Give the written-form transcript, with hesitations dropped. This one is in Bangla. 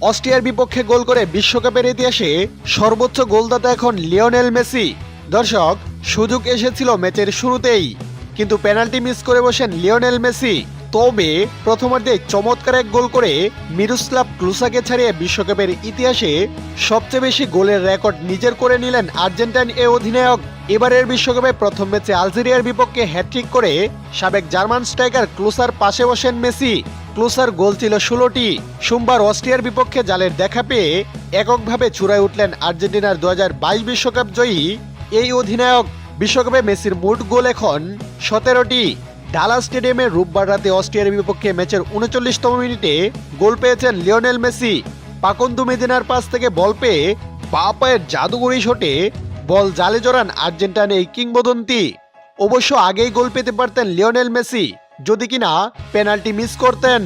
অস্ট্রিয়ার বিপক্ষে গোল করে বিশ্বকাপের ইতিহাসে সর্বোচ্চ গোলদাতা এখন লিওনেল মেসি। দর্শক, সুযোগ এসেছিল ম্যাচের শুরুতেই, কিন্তু পেনাল্টি মিস করে বসেন লিওনেল মেসি। তবে প্রথমার্ধে চমৎকার এক গোল করে মিরোস্লাভ ক্লোসাকে ছাড়িয়ে বিশ্বকাপের ইতিহাসে সবচেয়ে বেশি গোলের রেকর্ড নিজের করে নিলেন আর্জেন্টাইন এ অধিনায়ক। এবারের বিশ্বকাপে প্রথম ম্যাচে আলজেরিয়ার বিপক্ষে হ্যাটট্রিক করে সাবেক জার্মান স্ট্রাইকার ক্লোসার পাশে বসেন মেসি। ক্লোসার গোল ছিল 16টি। সোমবার অস্ট্রিয়ার বিপক্ষে জালের দেখা পেয়ে এককভাবে চূড়ায় উঠলেন আর্জেন্টিনার 2022 বিশ্বকাপ জয়ী এই অধিনায়ক। বিশ্বকাপে মেসির মোট গোল এখন 17টি। ডালাস স্টেডিয়ামে রোববার রাতে অস্ট্রিয়ার বিপক্ষে ম্যাচের 39তম মিনিটে গোল পেয়েছেন লিওনেল মেসি। পাকন্দু মেদিনার পাস থেকে বল পেয়ে বাঁ পায়ের জাদুঘরি শটে বল জালে জড়ান আর্জেন্টাইন এই কিংবদন্তি। অবশ্য আগেই গোল পেতে পারতেন লিওনেল মেসি, যদি কিনা পেনাল্টি মিস করতেন।